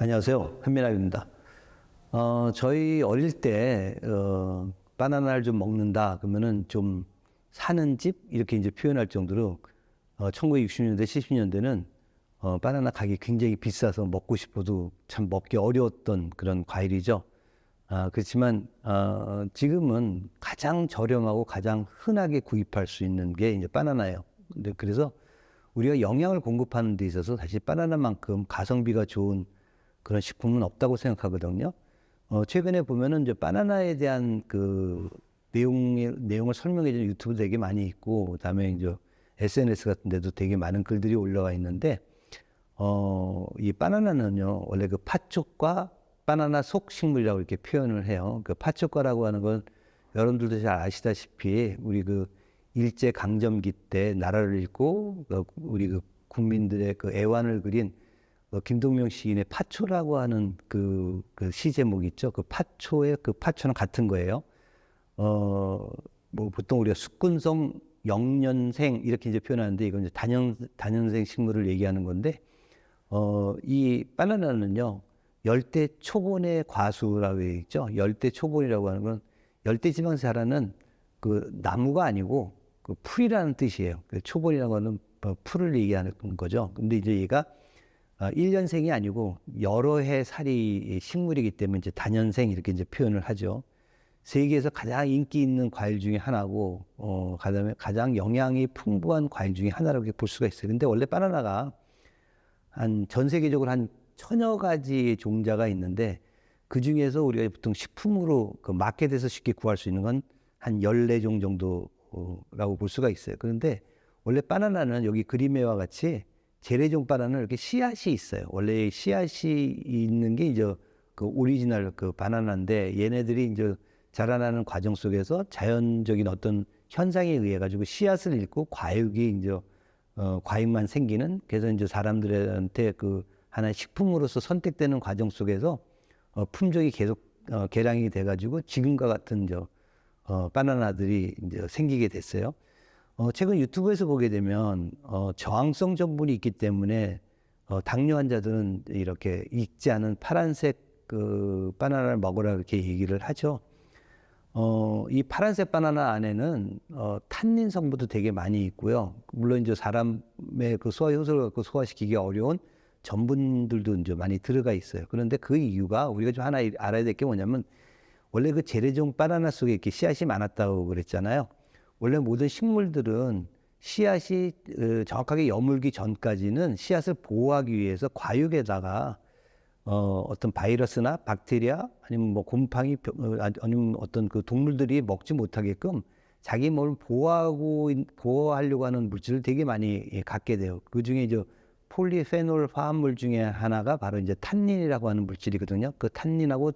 안녕하세요. 한민학입니다. 저희 어릴 때, 바나나를 좀 먹는다, 그러면은 좀 사는 집? 이렇게 이제 표현할 정도로, 1960년대, 70년대는, 바나나 가격이 굉장히 비싸서 먹고 싶어도 참 먹기 어려웠던 그런 과일이죠. 그렇지만, 지금은 가장 저렴하고 가장 흔하게 구입할 수 있는 게 이제 바나나예요. 근데 그래서 우리가 영양을 공급하는 데 있어서 사실 바나나만큼 가성비가 좋은 그런 식품은 없다고 생각하거든요. 최근에 보면은 이제 바나나에 대한 그 내용을 설명해 주는 유튜브 되게 많이 있고, 그다음에 이제 SNS 같은 데도 되게 많은 글들이 올라와 있는데, 이 바나나는요, 원래 그 팥죽과 바나나 속 식물이라고 이렇게 표현을 해요. 그 팥죽과라고 하는 건 여러분들도 잘 아시다시피 우리 그 일제 강점기 때 나라를 잃고 우리 그 국민들의 그 애환을 그린 김동명 시인의 파초라고 하는 그 시 제목 있죠. 그 파초의 그 파초는 같은 거예요. 뭐 보통 우리가 숙군성 영년생 이렇게 이제 표현하는데 이건 이제 단연생 식물을 얘기하는 건데, 이 바나나는요, 열대 초본의 과수라고 있죠. 열대 초본이라고 하는 건 열대 지방에서 자라는 그 나무가 아니고 그 풀이라는 뜻이에요. 그 초본이라고 하는 풀을 얘기하는 거죠. 근데 이제 얘가 1년생이 아니고 여러 해 살이 식물이기 때문에 이제 다년생 이렇게 이제 표현을 하죠. 세계에서 가장 인기 있는 과일 중에 하나고, 그다음에 가장 영양이 풍부한 과일 중에 하나라고 볼 수가 있어요. 근데 원래 바나나가 전 세계적으로 한 천여 가지 종자가 있는데, 그 중에서 우리가 보통 식품으로 그 마켓에서 쉽게 구할 수 있는 건 한 14종 정도라고 볼 수가 있어요. 그런데 원래 바나나는 여기 그림에와 같이 재래종 바나나는 이렇게 씨앗이 있어요. 원래 씨앗이 있는 게 이제 그 오리지널 그 바나나인데, 얘네들이 이제 자라나는 과정 속에서 자연적인 어떤 현상에 의해 가지고 씨앗을 잃고 과육이 이제 과육만 생기는, 그래서 이제 사람들한테 그 하나의 식품으로서 선택되는 과정 속에서 품종이 계속 개량이 돼 가지고 지금과 같은 바나나들이 이제 생기게 됐어요. 최근 유튜브에서 보게 되면 저항성 전분이 있기 때문에 당뇨 환자들은 이렇게 익지 않은 파란색 그 바나나를 먹으라 이렇게 얘기를 하죠. 이 파란색 바나나 안에는 탄닌 성분도 되게 많이 있고요. 물론 이제 사람의 그 소화 효소를 갖고 소화시키기 어려운 전분들도 이제 많이 들어가 있어요. 그런데 그 이유가 우리가 좀 하나 알아야 될 게 뭐냐면, 원래 그 재래종 바나나 속에 이렇게 씨앗이 많았다고 그랬잖아요. 원래 모든 식물들은 씨앗이 정확하게 여물기 전까지는 씨앗을 보호하기 위해서 과육에다가 어떤 바이러스나 박테리아 아니면 뭐 곰팡이 아니면 어떤 그 동물들이 먹지 못하게끔 자기 몸을 보호하려고 하는 물질을 되게 많이 갖게 돼요. 그 중에 이제 폴리페놀 화합물 중에 하나가 바로 이제 탄닌이라고 하는 물질이거든요. 그 탄닌하고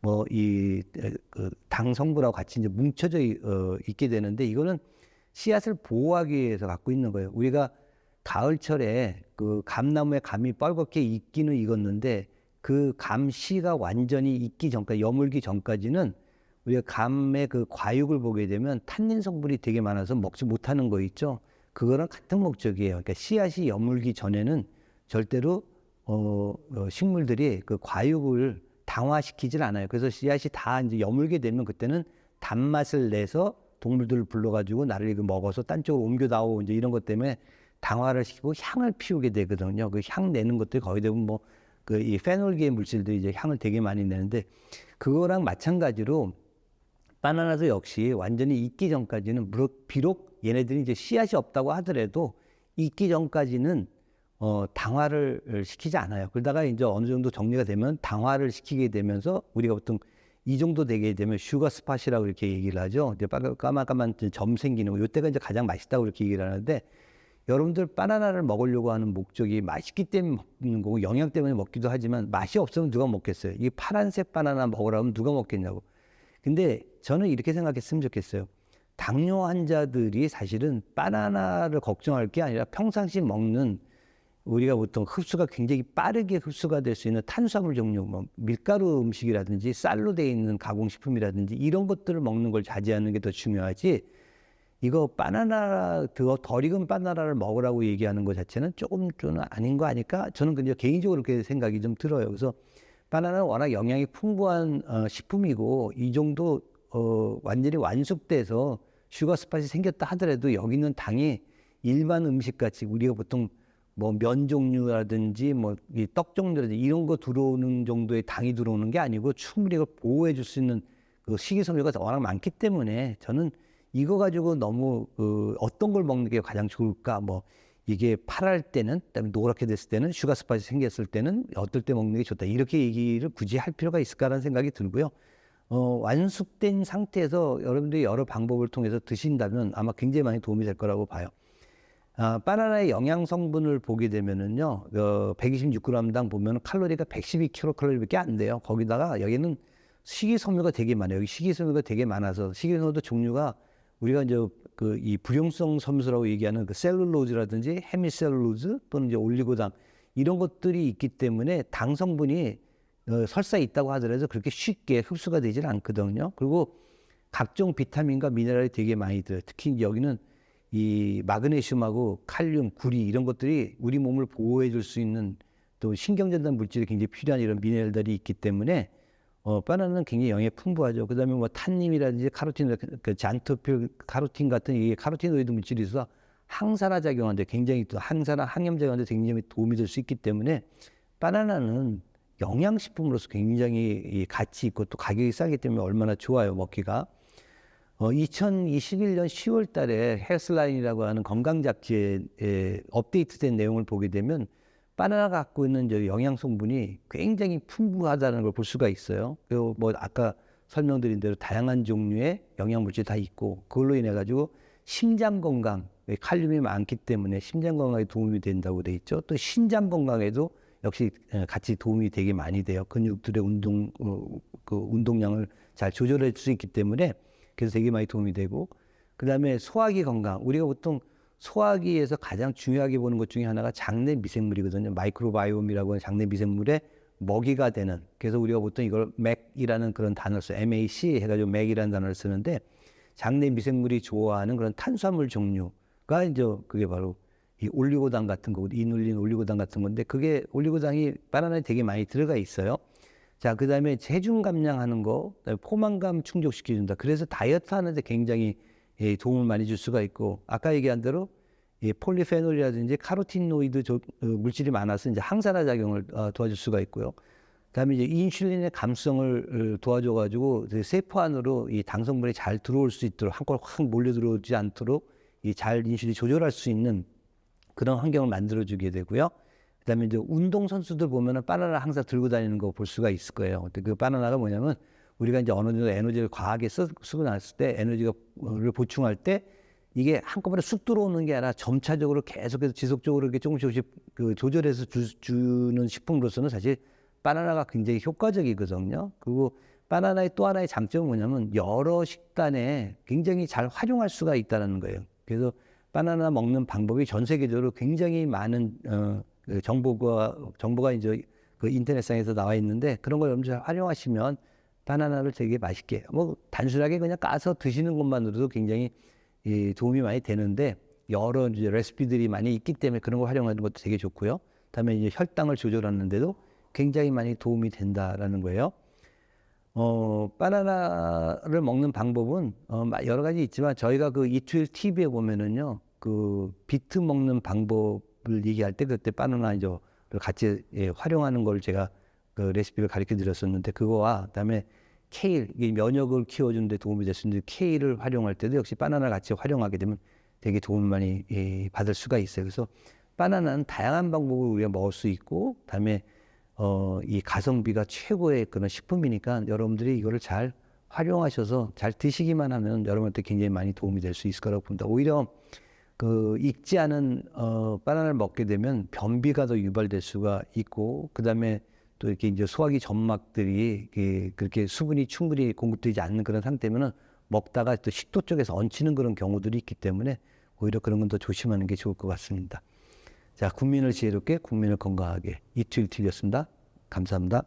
뭐 이 그 당 성분하고 같이 이제 뭉쳐져 있게 되는데, 이거는 씨앗을 보호하기 위해서 갖고 있는 거예요. 우리가 가을철에 그 감나무에 감이 빨갛게 익기는 익었는데, 그 감씨가 완전히 익기 전까지, 여물기 전까지는 우리가 감의 그 과육을 보게 되면 탄닌 성분이 되게 많아서 먹지 못하는 거 있죠. 그거랑 같은 목적이에요. 그러니까 씨앗이 여물기 전에는 절대로 식물들이 그 과육을 당화시키질 않아요. 그래서 씨앗이 다 이제 여물게 되면 그때는 단맛을 내서 동물들을 불러가지고 나를 이거 먹어서 딴 쪽으로 옮겨다오, 이제 이런 것 때문에 당화를 시키고 향을 피우게 되거든요. 그 향 내는 것들이 거의 대부분 뭐 그 이 페놀계의 물질들이 이제 향을 되게 많이 내는데, 그거랑 마찬가지로 바나나도 역시 완전히 익기 전까지는 비록 얘네들이 이제 씨앗이 없다고 하더라도 익기 전까지는 당화를 시키지 않아요. 그러다가 이제 어느 정도 정리가 되면 당화를 시키게 되면서 우리가 보통 이 정도 되게 되면 슈거 스팟이라고 이렇게 얘기를 하죠. 이제 까만까만 점 생기는 거. 이때가 이제 가장 맛있다고 이렇게 얘기를 하는데, 여러분들 바나나를 먹으려고 하는 목적이 맛있기 때문에 먹는 거고 영양 때문에 먹기도 하지만, 맛이 없으면 누가 먹겠어요? 이 파란색 바나나 먹으라면 누가 먹겠냐고. 근데 저는 이렇게 생각했으면 좋겠어요. 당뇨 환자들이 사실은 바나나를 걱정할 게 아니라 평상시 먹는, 우리가 보통 흡수가 굉장히 빠르게 흡수가 될 수 있는 탄수화물 종류, 뭐 밀가루 음식이라든지 쌀로 되어 있는 가공식품이라든지 이런 것들을 먹는 걸 자제하는 게 더 중요하지, 이거 바나나 덜 익은 바나나를 먹으라고 얘기하는 것 자체는 조금 좀 아닌 거 아닐까? 저는 근데 개인적으로 그렇게 생각이 좀 들어요. 그래서 바나나는 워낙 영양이 풍부한 식품이고 이 정도 완전히 완숙돼서 슈가 스팟이 생겼다 하더라도 여기 있는 당이 일반 음식 같이 우리가 보통 뭐 면 종류라든지 뭐 이 떡 종류라든지 이런 거 들어오는 정도의 당이 들어오는 게 아니고 충분히 이걸 보호해 줄 수 있는 그 식이섬유가 워낙 많기 때문에 저는 이거 가지고 너무 어떤 걸 먹는 게 가장 좋을까 뭐 이게 파랄 때는 그다음에 노랗게 됐을 때는 슈가 스팟이 생겼을 때는 어떨 때 먹는 게 좋다 이렇게 얘기를 굳이 할 필요가 있을까라는 생각이 들고요. 완숙된 상태에서 여러분들이 여러 방법을 통해서 드신다면 아마 굉장히 많이 도움이 될 거라고 봐요. 바나나의 영양 성분을 보게 되면은요, 126g당 보면 칼로리가 112kcal밖에 안 돼요. 거기다가 여기는 식이섬유가 되게 많아요. 여기 식이섬유가 되게 많아서 식이섬유도 종류가 우리가 이제 이 불용성 섬유라고 얘기하는 그 셀룰로즈라든지 헤미셀룰로즈 또는 이제 올리고당 이런 것들이 있기 때문에 당 성분이 설사 있다고 하더라도 그렇게 쉽게 흡수가 되질 않거든요. 그리고 각종 비타민과 미네랄이 되게 많이 들어요. 특히 여기는 이 마그네슘하고 칼륨, 구리 이런 것들이 우리 몸을 보호해 줄 수 있는 또 신경전달 물질이 굉장히 필요한 이런 미네랄들이 있기 때문에 바나나는 굉장히 영양이 풍부하죠. 그다음에 뭐 탄닌이라든지 카로틴, 잔토필 카로틴 같은 이 카로티노이드 물질이 있어서 항산화 작용하는데 굉장히 또 항염 작용하는데 굉장히 도움이 될 수 있기 때문에 바나나는 영양식품으로서 굉장히 이 가치 있고 또 가격이 싸기 때문에 얼마나 좋아요 먹기가. 2021년 10월 달에 헬스라인이라고 하는 건강 잡지에 업데이트된 내용을 보게 되면 바나나가 갖고 있는 영양 성분이 굉장히 풍부하다는 걸 볼 수가 있어요. 그리고 뭐 아까 설명드린 대로 다양한 종류의 영양 물질이 다 있고 그걸로 인해 가지고 심장 건강, 칼륨이 많기 때문에 심장 건강에 도움이 된다고 돼 있죠. 또 신장 건강에도 역시 같이 도움이 되게 많이 돼요. 근육들의 운동량을 잘 조절할 수 있기 때문에 그래서 되게 많이 도움이 되고 그다음에 소화기 건강 우리가 보통 소화기에서 가장 중요하게 보는 것 중에 하나가 장내 미생물이거든요. 마이크로바이옴이라고 하는 장내 미생물의 먹이가 되는 그래서 우리가 보통 이걸 맥이라는 그런 단어를 써요. MAC 해가지고 맥이라는 단어를 쓰는데 장내 미생물이 좋아하는 그런 탄수화물 종류가 이제 그게 바로 이 올리고당 같은 거, 이눌린 올리고당 같은 건데 그게 올리고당이 바나나에 되게 많이 들어가 있어요. 자, 그 다음에 체중 감량하는 거, 그다음에 포만감 충족시켜준다. 그래서 다이어트 하는데 굉장히 도움을 많이 줄 수가 있고, 아까 얘기한 대로 폴리페놀이라든지 카로티노이드 물질이 많아서 이제 항산화 작용을 도와줄 수가 있고요. 그다음에 이제 인슐린의 감수성을 도와줘가지고 세포 안으로 이 당 성분이 잘 들어올 수 있도록 한꺼번에 확 몰려 들어오지 않도록 잘 인슐린이 조절할 수 있는 그런 환경을 만들어주게 되고요. 그다음에 이제 운동 선수들 보면은 바나나 항상 들고 다니는 거 볼 수가 있을 거예요. 그 바나나가 뭐냐면 우리가 이제 어느 정도 에너지를 과하게 쓰고 났을 때 에너지를 보충할 때 이게 한꺼번에 쑥 들어오는 게 아니라 점차적으로 계속해서 지속적으로 이렇게 조금씩 조절해서 주는 식품으로서는 사실 바나나가 굉장히 효과적이거든요. 그리고 바나나의 또 하나의 장점은 뭐냐면 여러 식단에 굉장히 잘 활용할 수가 있다는 거예요. 그래서 바나나 먹는 방법이 전 세계적으로 굉장히 많은 정보가 이제 그 인터넷상에서 나와 있는데 그런 걸 여러분들 활용하시면 바나나를 되게 맛있게 뭐 단순하게 그냥 까서 드시는 것만으로도 굉장히 도움이 많이 되는데 여러 이제 레시피들이 많이 있기 때문에 그런 걸 활용하는 것도 되게 좋고요. 그다음에 이제 혈당을 조절하는데도 굉장히 많이 도움이 된다라는 거예요. 바나나를 먹는 방법은 여러 가지 있지만 저희가 그 이투일 TV에 보면은요, 그 비트 먹는 방법을 얘기할 때 그때 바나나 이제 같이 활용하는 걸 제가 그 레시피를 가르쳐 드렸었는데 그거와 그다음에 케일, 이 면역을 키워주는 데 도움이 될 수 있는 케일을 활용할 때도 역시 바나나를 같이 활용하게 되면 되게 도움을 많이 받을 수가 있어요. 그래서 바나나는 다양한 방법으로 우리가 먹을 수 있고 그다음에 이 가성비가 최고의 그런 식품이니까 여러분들이 이거를 잘 활용하셔서 잘 드시기만 하면 여러분한테 굉장히 많이 도움이 될 수 있을 거라고 봅니다. 오히려 그 익지 않은 바나나를 먹게 되면 변비가 더 유발될 수가 있고 그다음에 또 이렇게 이제 소화기 점막들이 그렇게 수분이 충분히 공급되지 않는 그런 상태면은 먹다가 또 식도 쪽에서 얹히는 그런 경우들이 있기 때문에 오히려 그런 건 더 조심하는 게 좋을 것 같습니다. 자, 국민을 지혜롭게 국민을 건강하게 이투일TV였습니다. 감사합니다.